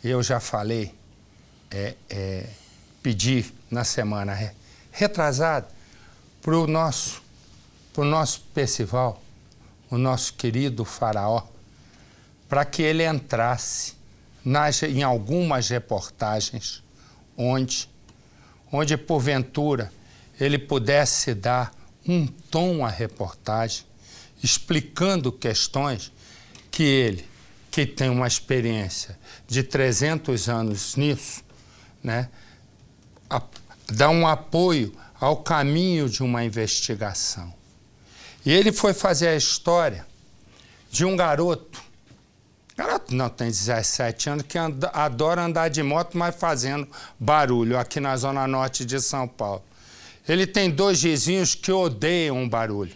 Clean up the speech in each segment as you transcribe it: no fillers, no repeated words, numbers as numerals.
eu já falei, pedi na semana retrasada para o nosso Percival, o nosso querido faraó, para que ele entrasse em algumas reportagens onde porventura ele pudesse dar um tom à reportagem, explicando questões que ele, que tem uma experiência de 300 anos nisso, né, dá um apoio ao caminho de uma investigação. E ele foi fazer a história de um garoto não, tem 17 anos, que adora andar de moto, mas fazendo barulho aqui na Zona Norte de São Paulo. Ele tem 2 vizinhos que odeiam o barulho.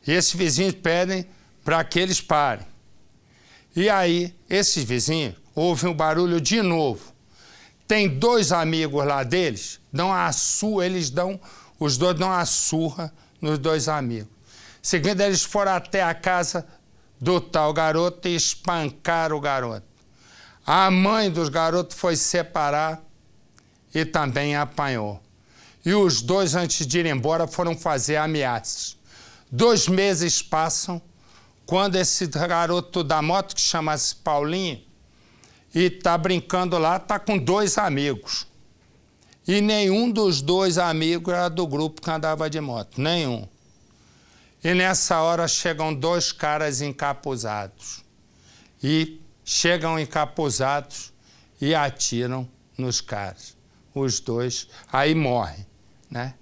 E esses vizinhos pedem para que eles parem. E aí, esses vizinhos ouvem o barulho de novo. Tem 2 amigos lá deles, os dois dão a surra nos 2 amigos. Seguindo, eles foram até a casa do tal garoto e espancaram o garoto. A mãe dos garotos foi separar e também apanhou. E os 2, antes de ir embora, foram fazer ameaças. 2 meses passam, quando esse garoto da moto, que chama-se Paulinho, e está brincando lá, está com 2 amigos. E nenhum dos 2 amigos era do grupo que andava de moto, nenhum. E nessa hora chegam 2 caras encapuzados. E chegam encapuzados e atiram nos caras. Os 2, aí morrem, né?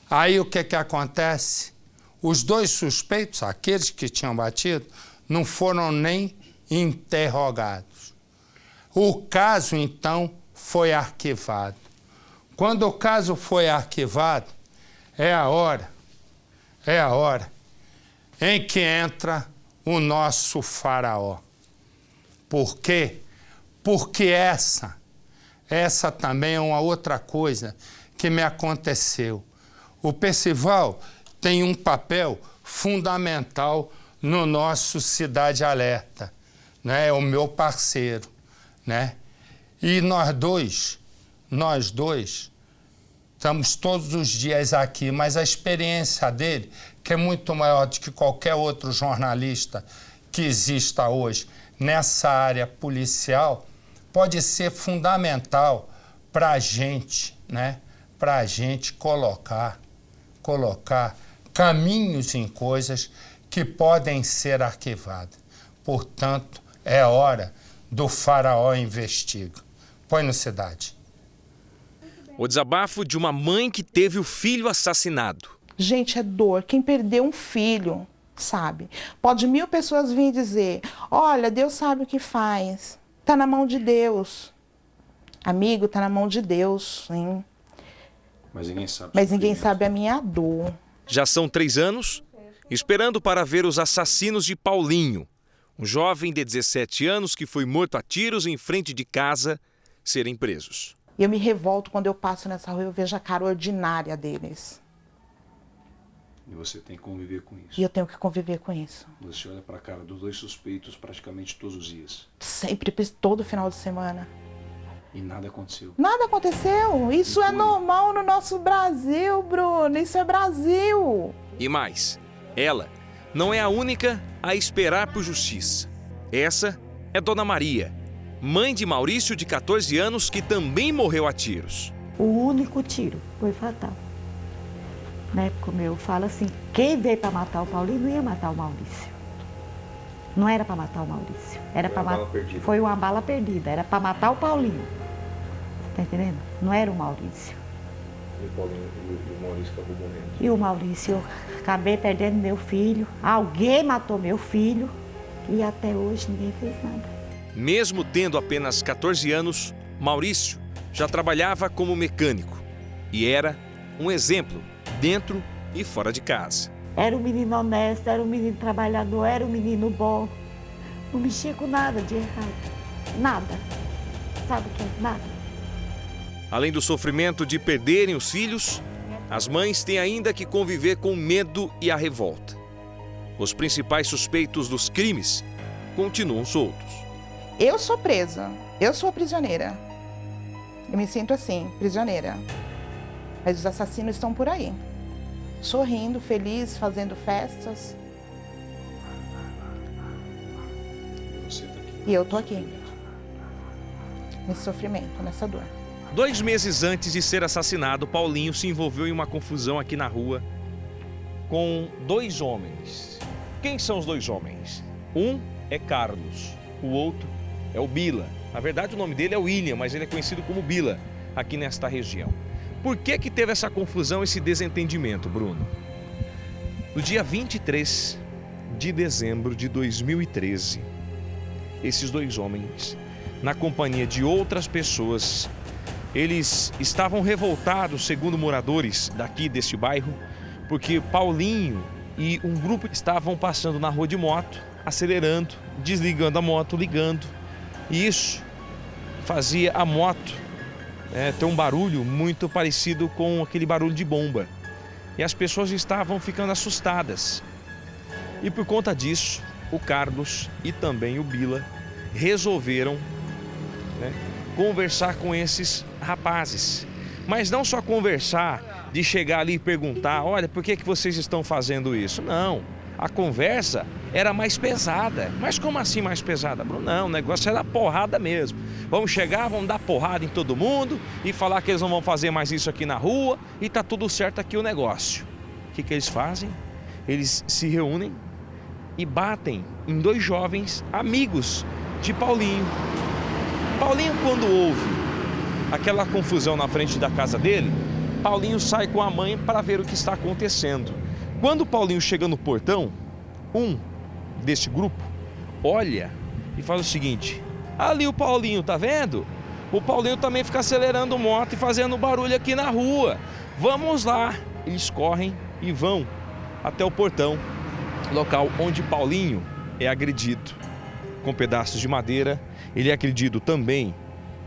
Aí o que acontece? Os 2 suspeitos, aqueles que tinham batido, não foram nem interrogados. O caso, então, foi arquivado. Quando o caso foi arquivado, é a hora em que entra o nosso faraó. Por quê? Porque essa também é uma outra coisa que me aconteceu. O Percival tem um papel fundamental no nosso Cidade Alerta, né? É o meu parceiro, né? E nós dois estamos todos os dias aqui, mas a experiência dele, que é muito maior do que qualquer outro jornalista que exista hoje nessa área policial, pode ser fundamental para a gente, né? Para a gente colocar caminhos em coisas que podem ser arquivadas. Portanto, é hora do Faraó Investiga. Põe no Cidade. O desabafo de uma mãe que teve o filho assassinado. Gente, é dor. Quem perdeu um filho, sabe? Pode 1000 pessoas virem dizer, olha, Deus sabe o que faz. Tá na mão de Deus. Amigo, tá na mão de Deus, hein? Mas ninguém sabe. Mas ninguém sabe a minha dor. Já são 3 anos esperando para ver os assassinos de Paulinho, um jovem de 17 anos que foi morto a tiros em frente de casa, serem presos. Eu me revolto quando eu passo nessa rua e eu vejo a cara ordinária deles. E você tem que conviver com isso. E eu tenho que conviver com isso. Você olha para a cara dos 2 suspeitos praticamente todos os dias. Sempre, todo final de semana. E nada aconteceu. Nada aconteceu. Isso é normal no nosso Brasil, Bruno. Isso é Brasil. E mais, ela não é a única a esperar por justiça. Essa é Dona Maria, mãe de Maurício, de 14 anos, que também morreu a tiros. O único tiro foi fatal. Né? Como eu falo assim, quem veio para matar o Paulinho não ia matar o Maurício. Não era para matar o Maurício. Foi uma bala perdida. Era para matar o Paulinho. Tá entendendo? Não era o Maurício. E o Maurício acabou morrendo. E o Maurício, eu acabei perdendo meu filho. Alguém matou meu filho. E até hoje ninguém fez nada. Mesmo tendo apenas 14 anos, Maurício já trabalhava como mecânico. E era um exemplo dentro e fora de casa. Era um menino honesto, era um menino trabalhador, era um menino bom. Não mexia com nada de errado. Nada. Sabe o que é? Nada. Além do sofrimento de perderem os filhos, as mães têm ainda que conviver com o medo e a revolta. Os principais suspeitos dos crimes continuam soltos. Eu sou presa, eu sou prisioneira. Eu me sinto assim, prisioneira. Mas os assassinos estão por aí, sorrindo, feliz, fazendo festas. Você tá aqui. E eu tô aqui, nesse sofrimento, nessa dor. 2 meses antes de ser assassinado, Paulinho se envolveu em uma confusão aqui na rua com 2 homens. Quem são os 2 homens? Um é Carlos, o outro é o Bila. Na verdade, o nome dele é William, mas ele é conhecido como Bila aqui nesta região. Por que teve essa confusão, esse desentendimento, Bruno? No dia 23 de dezembro de 2013, esses 2 homens, na companhia de outras pessoas, eles estavam revoltados, segundo moradores daqui deste bairro, porque Paulinho e um grupo estavam passando na rua de moto, acelerando, desligando a moto, ligando. E isso fazia a moto ter um barulho muito parecido com aquele barulho de bomba. E as pessoas estavam ficando assustadas. E por conta disso, o Carlos e também o Bila resolveram conversar com esses rapazes. Mas não só conversar, de chegar ali e perguntar, olha, por que vocês estão fazendo isso? Não, a conversa era mais pesada. Mas como assim mais pesada, Bruno? Não, o negócio era porrada mesmo. Vamos chegar, vamos dar porrada em todo mundo e falar que eles não vão fazer mais isso aqui na rua e tá tudo certo aqui o negócio. O que eles fazem? Eles se reúnem e batem em 2 jovens amigos de Paulinho. Paulinho, quando ouve aquela confusão na frente da casa dele, Paulinho sai com a mãe para ver o que está acontecendo. Quando Paulinho chega no portão, um desse grupo olha e fala o seguinte: ali o Paulinho, tá vendo? O Paulinho também fica acelerando moto e fazendo barulho aqui na rua. Vamos lá. Eles correm e vão até o portão, local onde Paulinho é agredido com pedaços de madeira. Ele é agredido também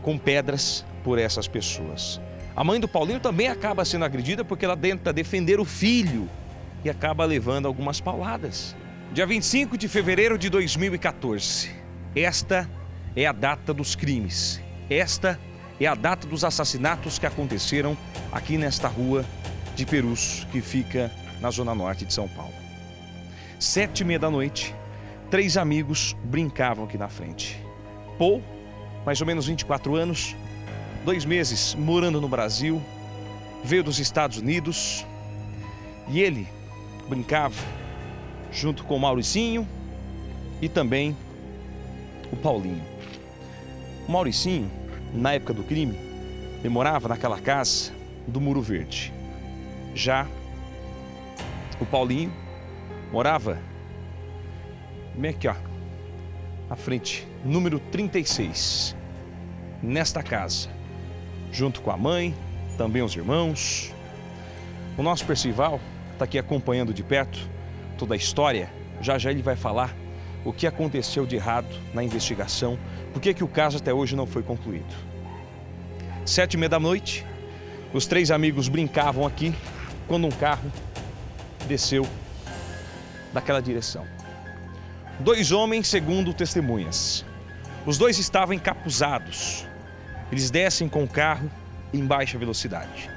com pedras por essas pessoas. A mãe do Paulinho também acaba sendo agredida porque ela tenta defender o filho e acaba levando algumas pauladas. Dia 25 de fevereiro de 2014. Esta é a data dos crimes. Esta é a data dos assassinatos que aconteceram aqui nesta rua de Perus, que fica na zona norte de São Paulo. 7h30 da noite, 3 amigos brincavam aqui na frente. Paul, mais ou menos 24 anos, 2 meses morando no Brasil, veio dos Estados Unidos e ele brincava junto com o Mauricinho e também o Paulinho. O Mauricinho, na época do crime, ele morava naquela casa do Muro Verde. Já o Paulinho morava bem aqui, ó, à frente, número 36, nesta casa, junto com a mãe, também os irmãos. O nosso Percival está aqui acompanhando de perto toda a história. Já já ele vai falar o que aconteceu de errado na investigação, por que o caso até hoje não foi concluído. 7h30 da noite, os 3 amigos brincavam aqui quando um carro desceu daquela direção. 2 homens, segundo testemunhas. Os 2 estavam encapuzados. Eles descem com o carro em baixa velocidade.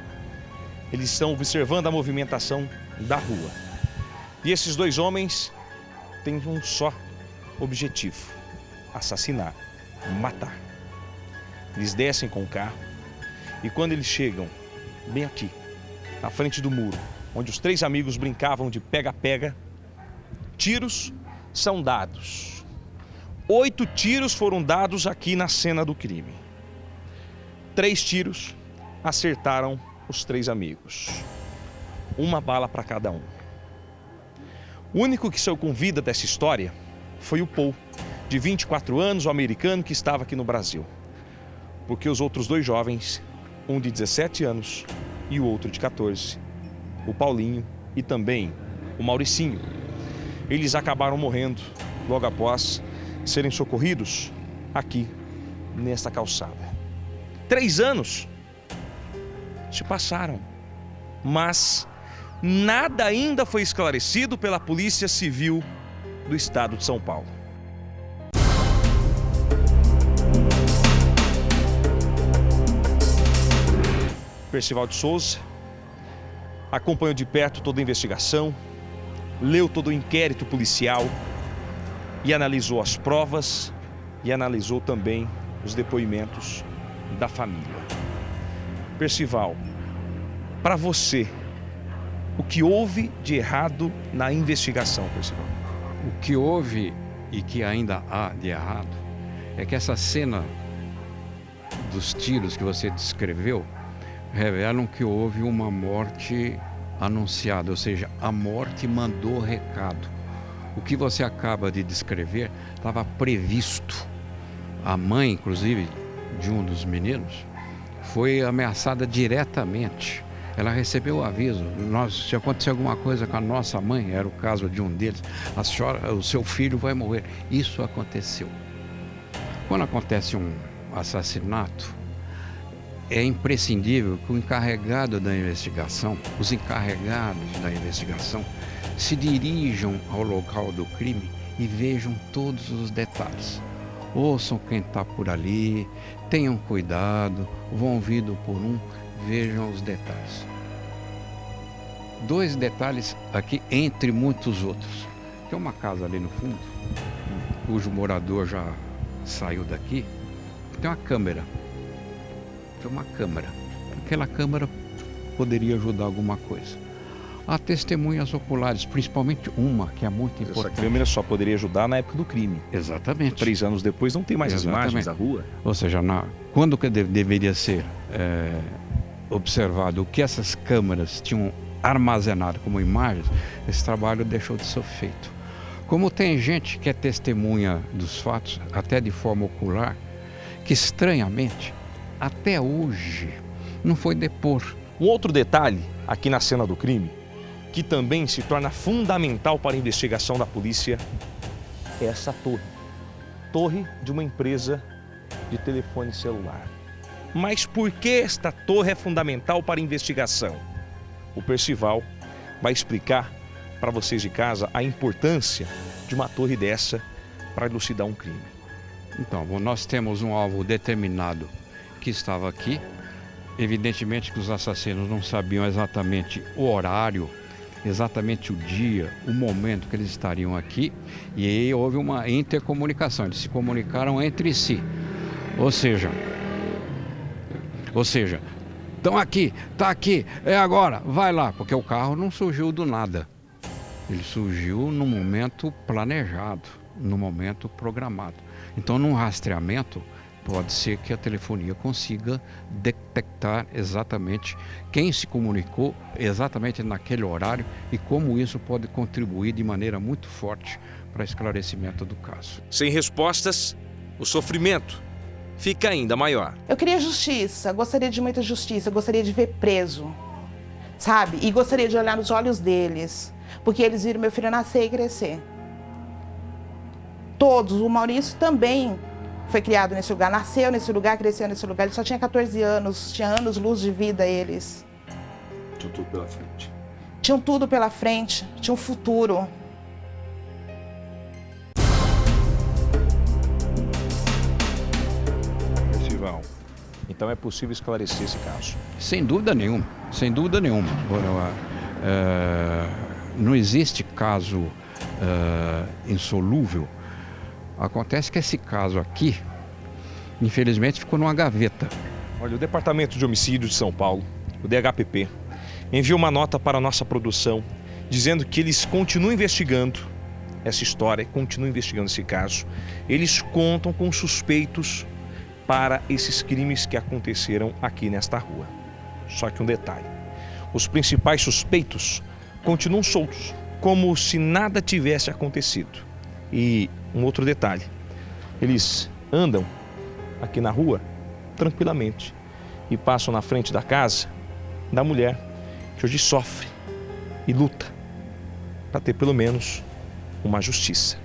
Eles estão observando a movimentação da rua. E esses 2 homens têm um só objetivo: assassinar, matar. Eles descem com o carro e quando eles chegam bem aqui, na frente do muro, onde os 3 amigos brincavam de pega-pega, tiros são dados. 8 tiros foram dados aqui na cena do crime. 3 tiros acertaram os 3 amigos. 1 bala para cada um. O único que saiu com vida dessa história foi o Paul, de 24 anos, o americano que estava aqui no Brasil. Porque os outros 2 jovens, um de 17 anos e o outro de 14, o Paulinho e também o Mauricinho, eles acabaram morrendo logo após serem socorridos aqui nesta calçada. 3 anos se passaram, mas nada ainda foi esclarecido pela Polícia Civil do Estado de São Paulo. Percival de Souza, acompanhou de perto toda a investigação, leu todo o inquérito policial e analisou as provas e analisou também os depoimentos da família. Percival, para você, o que houve de errado na investigação, Percival? O que houve e que ainda há de errado é que essa cena dos tiros que você descreveu revelam que houve uma morte anunciada, ou seja, a morte mandou recado. O que você acaba de descrever estava previsto. A mãe, inclusive, de um dos meninos, foi ameaçada diretamente. Ela recebeu o aviso, se acontecer alguma coisa com a nossa mãe, era o caso de um deles, o seu filho vai morrer. Isso aconteceu. Quando acontece um assassinato, é imprescindível que o encarregado da investigação, os encarregados da investigação, se dirijam ao local do crime e vejam todos os detalhes. Ouçam quem está por ali, tenham cuidado, vão ouvindo por um, vejam os detalhes. 2 detalhes aqui, entre muitos outros. Tem uma casa ali no fundo, cujo morador já saiu daqui, tem uma câmera. Tem uma câmera. Aquela câmera poderia ajudar alguma coisa. Há testemunhas oculares, principalmente uma que é muito importante. Essa câmera só poderia ajudar na época do crime. Exatamente. 3 anos depois não tem mais as imagens da rua. Ou seja, quando que deveria ser observado o que essas câmeras tinham armazenado como imagens, esse trabalho deixou de ser feito. Como tem gente que é testemunha dos fatos, até de forma ocular, que estranhamente, até hoje, não foi depor. Um outro detalhe aqui na cena do crime, que também se torna fundamental para a investigação da polícia, é essa torre. Torre de uma empresa de telefone celular. Mas por que esta torre é fundamental para a investigação? O Percival vai explicar para vocês de casa a importância de uma torre dessa para elucidar um crime. Então, nós temos um alvo determinado que estava aqui. Evidentemente que os assassinos não sabiam exatamente o horário, exatamente o dia, o momento que eles estariam aqui, e aí houve uma intercomunicação, eles se comunicaram entre si. Ou seja, estão aqui, está aqui, é agora, vai lá, porque o carro não surgiu do nada. Ele surgiu no momento planejado, no momento programado. Então, num rastreamento, pode ser que a telefonia consiga detectar exatamente quem se comunicou exatamente naquele horário e como isso pode contribuir de maneira muito forte para o esclarecimento do caso. Sem respostas, o sofrimento fica ainda maior. Eu queria justiça, gostaria de muita justiça, gostaria de ver preso, sabe? E gostaria de olhar nos olhos deles, porque eles viram meu filho nascer e crescer. Todos, o Maurício também foi criado nesse lugar, nasceu nesse lugar, cresceu nesse lugar. Ele só tinha 14 anos, tinha anos-luz de vida eles. Tinham tudo pela frente. Tinham tudo pela frente, tinham um futuro. Percival, então é possível esclarecer esse caso? Sem dúvida nenhuma, sem dúvida nenhuma. Não existe caso insolúvel. Acontece que esse caso aqui, infelizmente, ficou numa gaveta. Olha, o Departamento de Homicídio de São Paulo, o DHPP, enviou uma nota para a nossa produção, dizendo que eles continuam investigando essa história, continuam investigando esse caso. Eles contam com suspeitos para esses crimes que aconteceram aqui nesta rua. Só que um detalhe, os principais suspeitos continuam soltos, como se nada tivesse acontecido. E um outro detalhe, eles andam aqui na rua tranquilamente e passam na frente da casa da mulher que hoje sofre e luta para ter pelo menos uma justiça.